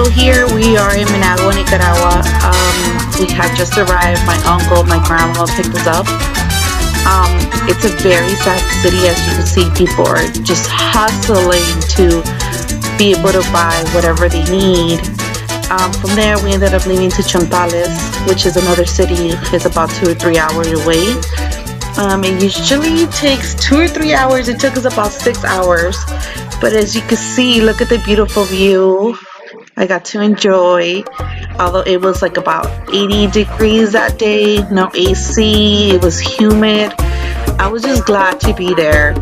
So here we are in Managua, Nicaragua. We have just arrived. My uncle, my grandma picked us up. It's a very sad city, as you can see. People are just hustling to be able to buy whatever they need. From there, we ended up leaving to Chontales, which is another city. It's about 2 or 3 hours away. It usually takes 2 or 3 hours. It took us about 6 hours. But as you can see, look at the beautiful view. I got to enjoy, although it was like about 80 degrees that day, no AC, it was humid. I was just glad to be there.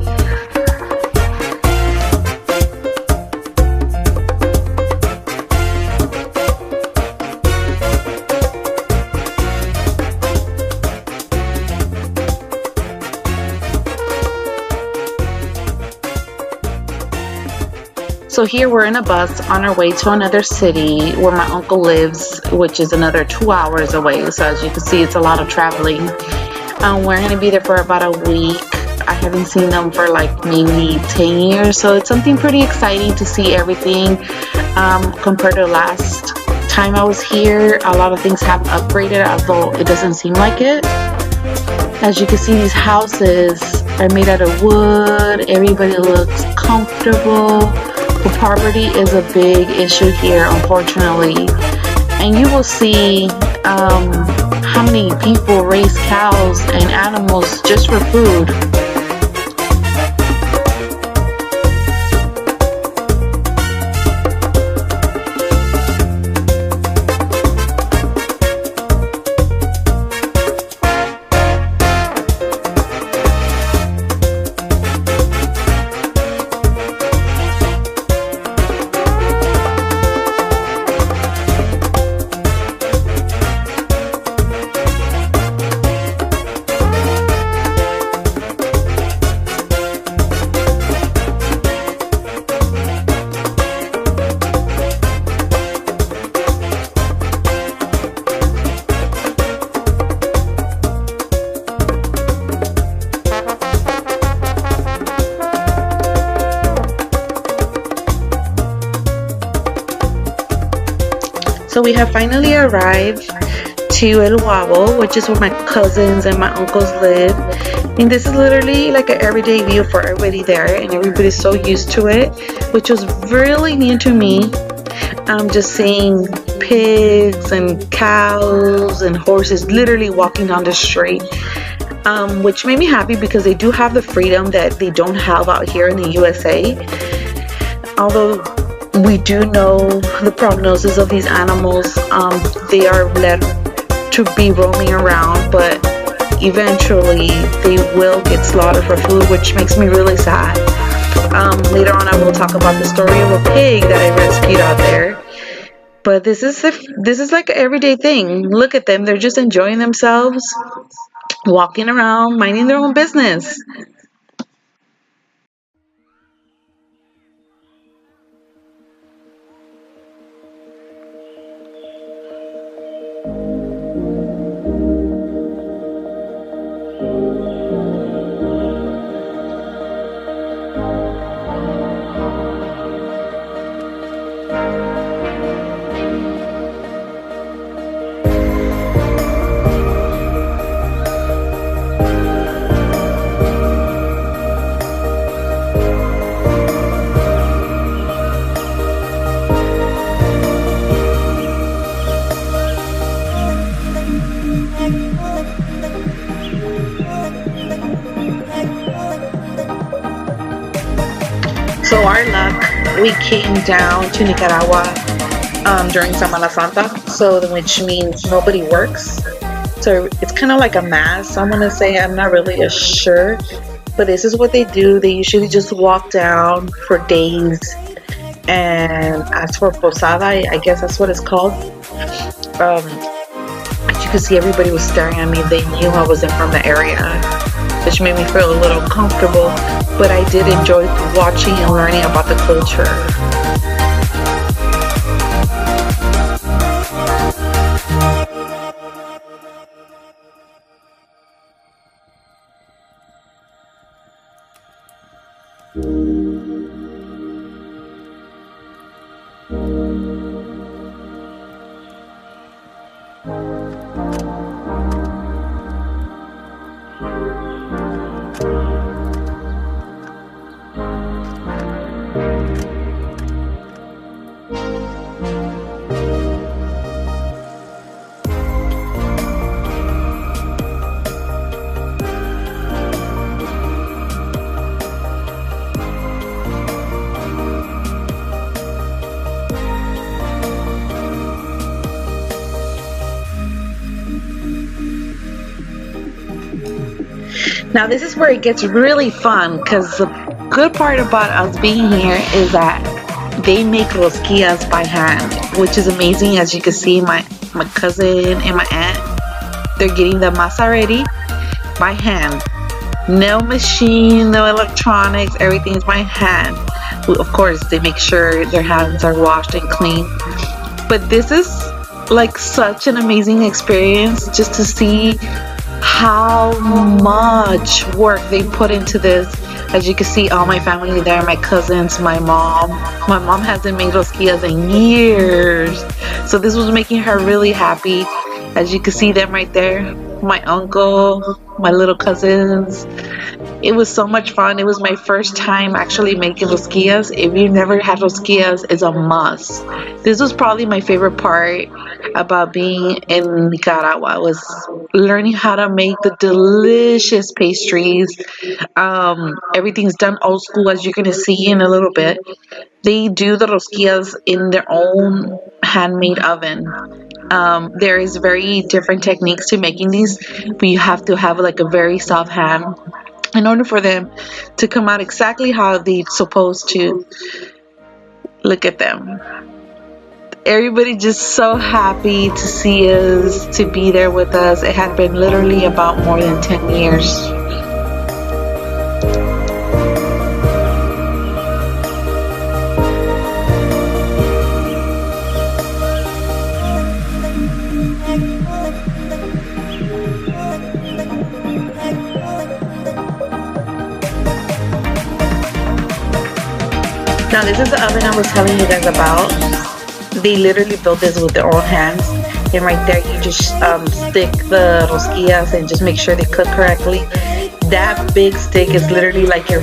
So here we're in a bus on our way to another city where my uncle lives, which is another 2 hours away. So as you can see, it's a lot of traveling. We're going to be there for about a week. I haven't seen them for like maybe 10 years. So it's something pretty exciting to see everything compared to last time I was here. A lot of things have upgraded, although it doesn't seem like it. As you can see, these houses are made out of wood. Everybody looks comfortable. But poverty is a big issue here, unfortunately. And you will see how many people raise cows and animals just for food. So we have finally arrived to El Guabo, which is where my cousins and my uncles live. And this is literally like an everyday view for everybody there, and everybody's so used to it, which was really new to me. Just seeing pigs and cows and horses literally walking down the street, which made me happy because they do have the freedom that they don't have out here in the USA. Although we do know the prognosis of these animals. They are led to be roaming around, but eventually they will get slaughtered for food, which makes me really sad. Later on I will talk about the story of a pig that I rescued out there. But this is like an everyday thing. Look at them, they're just enjoying themselves, walking around, minding their own business. So our luck, we came down to Nicaragua during Semana Santa, so which means nobody works. So it's kind of like a mass, I'm gonna say. I'm not really sure, but this is what they do. They usually just walk down for days and ask for posada. I guess that's what it's called. As you can see, everybody was staring at me. They knew I wasn't from the area, which made me feel a little comfortable, but I did enjoy watching and learning about the culture. Now this is where it gets really fun because the good part about us being here is that they make rosquillas by hand, which is amazing. As you can see, my cousin and my aunt, they're getting the masa ready by hand. No machine, no electronics, everything's by hand. Of course, they make sure their hands are washed and clean. But this is like such an amazing experience just to see how much work they put into this. As you can see, all my family there, my cousins, my mom. My mom hasn't made rosquillas in years, so this was making her really happy. As you can see them right there, my uncle, my little cousins. It was so much fun. It was my first time actually making rosquillas. If you never had rosquillas, it's a must. This was probably my favorite part about being in Nicaragua, was learning how to make the delicious pastries. Everything's done old school, as you're gonna see in a little bit. They do the rosquillas in their own handmade oven. There is very different techniques to making these, but you have to have like a very soft hand in order for them to come out exactly how they're supposed to. Look at them. Everybody just so happy to see us, to be there with us. It had been literally about more than 10 years. Now this is the oven I was telling you guys about. They literally built this with their own hands, and right there you just stick the rosquillas and just make sure they cook correctly. That big stick is literally like your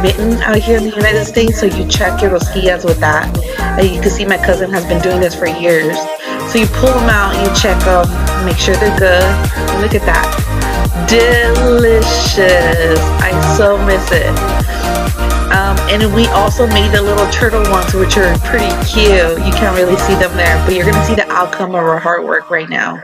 mitten out here in the United States, so you check your rosquillas with that. And you can see my cousin has been doing this for years. So you pull them out and you check them, make sure they're good. Look at that. Delicious. I so miss it. And we also made the little turtle ones, which are pretty cute. You can't really see them there, but you're gonna see the outcome of our hard work right now.